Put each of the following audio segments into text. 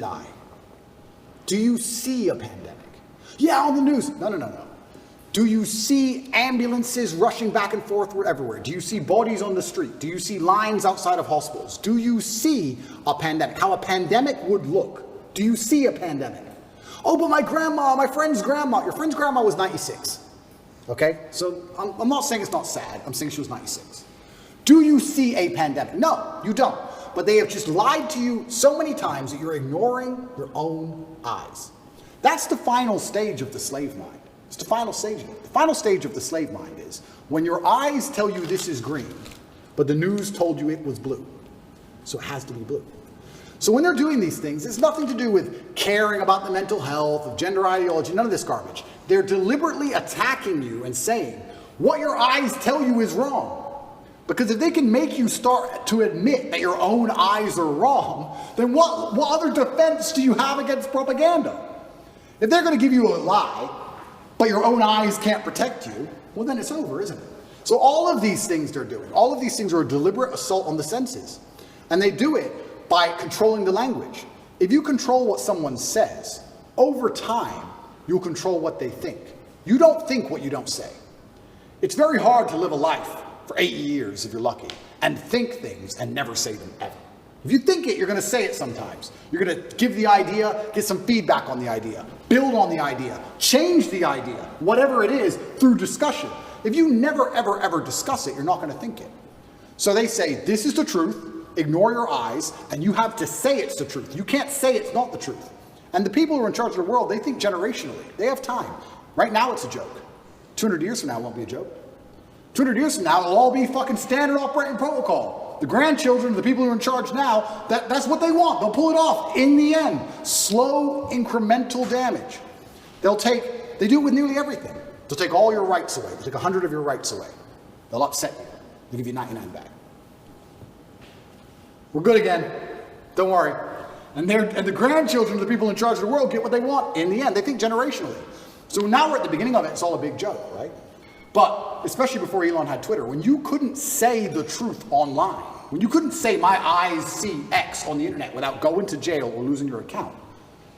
die? Do you see a pandemic? Yeah, on the news. No. Do you see ambulances rushing back and forth everywhere? Do you see bodies on the street? Do you see lines outside of hospitals? Do you see a pandemic? How a pandemic would look? Do you see a pandemic? Oh, but my friend's grandma, your friend's grandma was 96. Okay, so I'm not saying it's not sad. I'm saying she was 96. Do you see a pandemic? No, you don't. But they have just lied to you so many times that you're ignoring your own eyes. That's the final stage of the slave mind. It's the final stage of it. The final stage of the slave mind is when your eyes tell you this is green, but the news told you it was blue. So it has to be blue. So when they're doing these things, it's nothing to do with caring about the mental health, of gender ideology, none of this garbage. They're deliberately attacking you and saying, what your eyes tell you is wrong. Because if they can make you start to admit that your own eyes are wrong, then what other defense do you have against propaganda? If they're going to give you a lie, but your own eyes can't protect you, well then it's over, isn't it? So all of these things they're doing, all of these things are a deliberate assault on the senses. And they do it by controlling the language. If you control what someone says, over time, you'll control what they think. You don't think what you don't say. It's very hard to live a life for 8 years, if you're lucky, and think things and never say them ever. If you think it, you're going to say it sometimes. You're going to give the idea, get some feedback on the idea, build on the idea, change the idea, whatever it is, through discussion. If you never, ever, ever discuss it, you're not going to think it. So they say, this is the truth, ignore your eyes, and you have to say it's the truth. You can't say it's not the truth. And the people who are in charge of the world, they think generationally. They have time. Right now, it's a joke. 200 years from now, it won't be a joke. 200 years from now, it'll all be fucking standard operating protocol. The grandchildren, the people who are in charge now, that's what they want. They'll pull it off. In the end, slow, incremental damage. They do it with nearly everything. They'll take all your rights away. They'll take 100 of your rights away. They'll upset you. They'll give you 99 back. We're good again. Don't worry. And the grandchildren of the people in charge of the world get what they want in the end. They think generationally. So now we're at the beginning of it. It's all a big joke, right? But especially before Elon had Twitter, when you couldn't say the truth online, when you couldn't say my eyes see X on the internet without going to jail or losing your account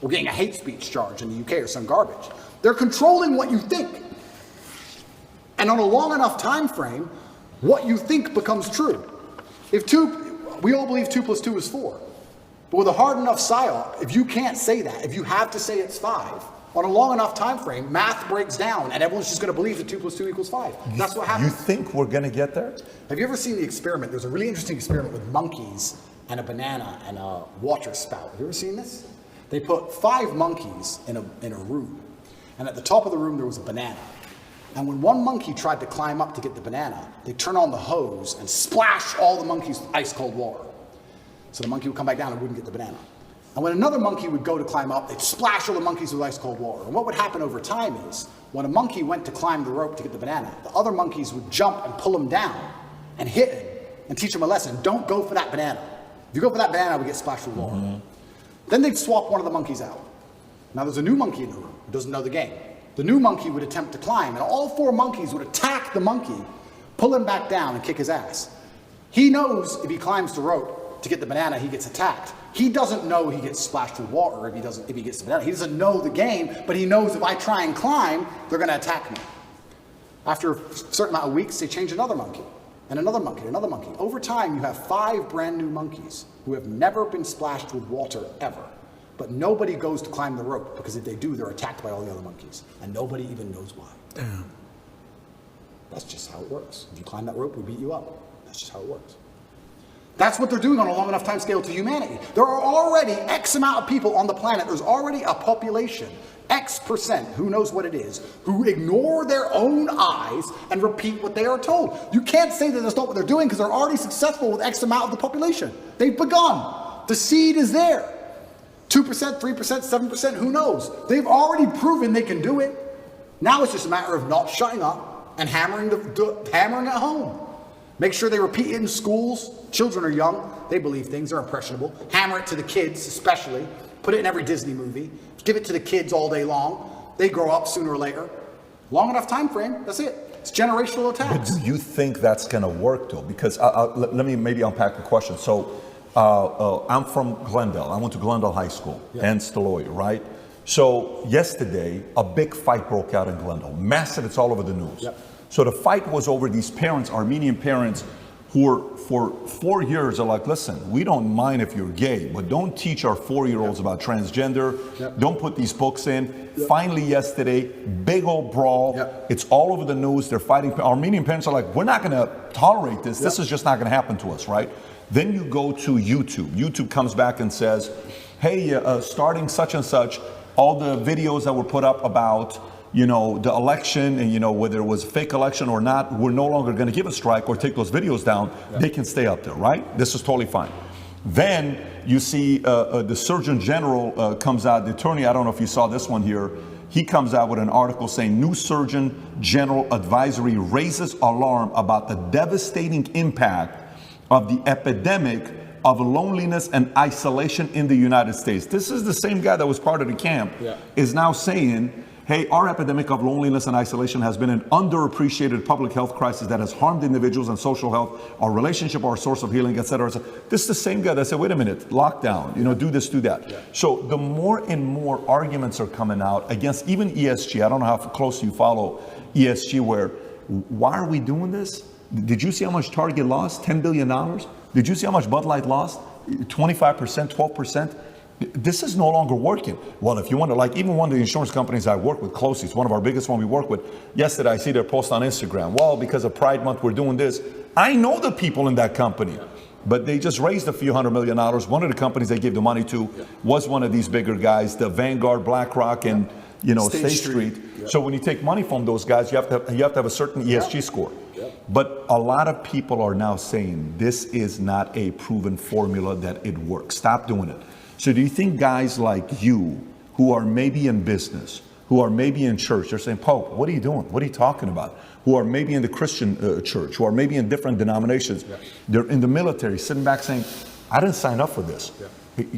or getting a hate speech charge in the UK or some garbage, they're controlling what you think. And on a long enough time frame, what you think becomes true. We all believe 2 + 2 is 4. But with a hard enough psyop, if you can't say that, if you have to say it's 5, on a long enough time frame, math breaks down and everyone's just going to believe that 2 + 2 = 5. That's what happens. You think we're going to get there? Have you ever seen the experiment? There's a really interesting experiment with monkeys and a banana and a water spout. Have you ever seen this? They put 5 monkeys in a room. And at the top of the room, there was a banana. And when one monkey tried to climb up to get the banana, they turn on the hose and splash all the monkeys with ice cold water. So the monkey would come back down and wouldn't get the banana. And when another monkey would go to climb up, they'd splash all the monkeys with ice cold water. And what would happen over time is, when a monkey went to climb the rope to get the banana, the other monkeys would jump and pull him down and hit him and teach him a lesson. Don't go for that banana. If you go for that banana, we get splashed with water. Mm-hmm. Then they'd swap one of the monkeys out. Now there's a new monkey in the room who doesn't know the game. The new monkey would attempt to climb, and all 4 monkeys would attack the monkey, pull him back down and kick his ass. He knows if he climbs the rope to get the banana, he gets attacked. He doesn't know he gets splashed with water if he gets the banana. He doesn't know the game, but he knows if I try and climb, they're going to attack me. After a certain amount of weeks, they change another monkey, and another monkey, and another monkey. Over time, you have 5 brand new monkeys who have never been splashed with water ever. But nobody goes to climb the rope, because if they do, they're attacked by all the other monkeys. And nobody even knows why. Damn. That's just how it works. If you climb that rope, we beat you up. That's just how it works. That's what they're doing on a long enough time scale to humanity. There are already X amount of people on the planet. There's already a population, X%, who knows what it is, who ignore their own eyes and repeat what they are told. You can't say that that's not what they're doing, because they're already successful with X amount of the population. They've begun. The seed is there. 2%, 3%, 7%, who knows? They've already proven they can do it. Now it's just a matter of not shutting up and hammering at home. Make sure they repeat it in schools. Children are young. They believe things. They're impressionable. Hammer it to the kids, especially. Put it in every Disney movie. Give it to the kids all day long. They grow up sooner or later. Long enough time frame, that's it. It's generational attacks. But do you think that's going to work, though? Because let me maybe unpack the question. So I'm from Glendale. I went to Glendale High School, hence the lawyer, right? So yesterday, a big fight broke out in Glendale. Massive, it's all over the news. Yep. So the fight was over these parents, Armenian parents, who were for 4 years are like, listen, we don't mind if you're gay, but don't teach our 4-year-olds about transgender. Don't put these books in. Finally yesterday, big old brawl. It's all over the news. They're fighting. Armenian parents are like, we're not gonna tolerate this. This is just not gonna happen to us, right? Then you go to YouTube. YouTube comes back and says, hey, starting such and such, all the videos that were put up about, you know, the election and, you know, whether it was a fake election or not, we're no longer going to give a strike or take those videos down. They can stay up there, right? This is totally fine. Then you see the Surgeon General comes out, the attorney, I don't know if you saw this one here, he comes out with an article saying new Surgeon General advisory raises alarm about the devastating impact of the epidemic of loneliness and isolation in the United States. This is the same guy that was part of the camp, is now saying, hey, our epidemic of loneliness and isolation has been an underappreciated public health crisis that has harmed individuals and social health, our relationship, our source of healing, etc. This is the same guy that said, wait a minute, lockdown, you know, do this, do that. So the more and more arguments are coming out against even ESG. I don't know how close you follow ESG, where why are we doing this? Did you see how much Target lost? $10 billion? Did you see how much Bud Light lost? 25%, 12%? This is no longer working. Well, if you want to, like even one of the insurance companies I work with closely, it's one of our biggest one we work with. Yesterday, I see their post on Instagram. Well, because of Pride Month, we're doing this. I know the people in that company, but they just raised a few $100 million. One of the companies they gave the money to was one of these bigger guys, the Vanguard, BlackRock, and you know, State Street. So when you take money from those guys, you have to have a certain ESG score. But a lot of people are now saying this is not a proven formula that it works. Stop doing it. So do you think guys like you, who are maybe in business, who are maybe in church, they're saying, Pope, what are you doing? What are you talking about? Who are maybe in the Christian church, who are maybe in different denominations, they're in the military, sitting back saying, I didn't sign up for this.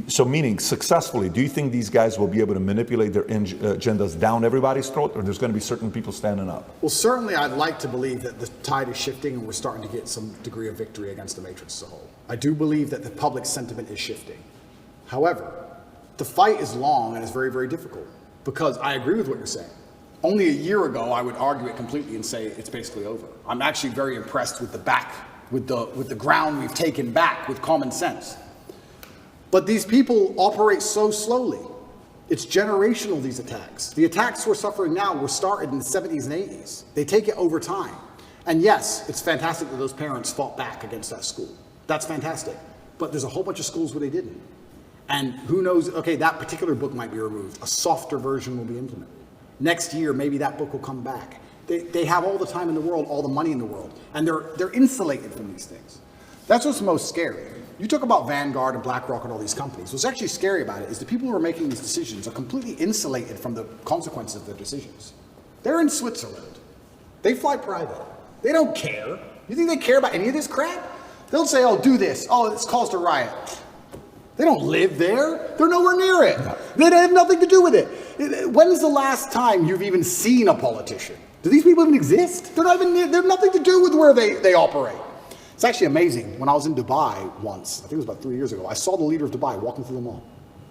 So meaning successfully, do you think these guys will be able to manipulate their agendas down everybody's throat, or there's going to be certain people standing up? Well, certainly I'd like to believe that the tide is shifting and we're starting to get some degree of victory against the matrix as a whole. I do believe that the public sentiment is shifting. However, the fight is long and it's very, very difficult, because I agree with what you're saying. Only a year ago, I would argue it completely and say it's basically over. I'm actually very impressed with the ground we've taken back with common sense. But these people operate so slowly. It's generational, these attacks. The attacks we're suffering now were started in the 70s and 80s. They take it over time. And yes, it's fantastic that those parents fought back against that school. That's fantastic. But there's a whole bunch of schools where they didn't. And who knows, okay, that particular book might be removed. A softer version will be implemented. Next year, maybe that book will come back. They have all the time in the world, all the money in the world, and they're insulated from these things. That's what's most scary. You talk about Vanguard and BlackRock and all these companies. What's actually scary about it is the people who are making these decisions are completely insulated from the consequences of their decisions. They're in Switzerland. They fly private. They don't care. You think they care about any of this crap? They'll say, oh, do this. Oh, it's caused a riot. They don't live there. They're nowhere near it. They have nothing to do with it. When's the last time you've even seen a politician? Do these people even exist? They're have nothing to do with where they operate. It's actually amazing. When I was in Dubai once, I think it was about 3 years ago, I saw the leader of Dubai walking through the mall.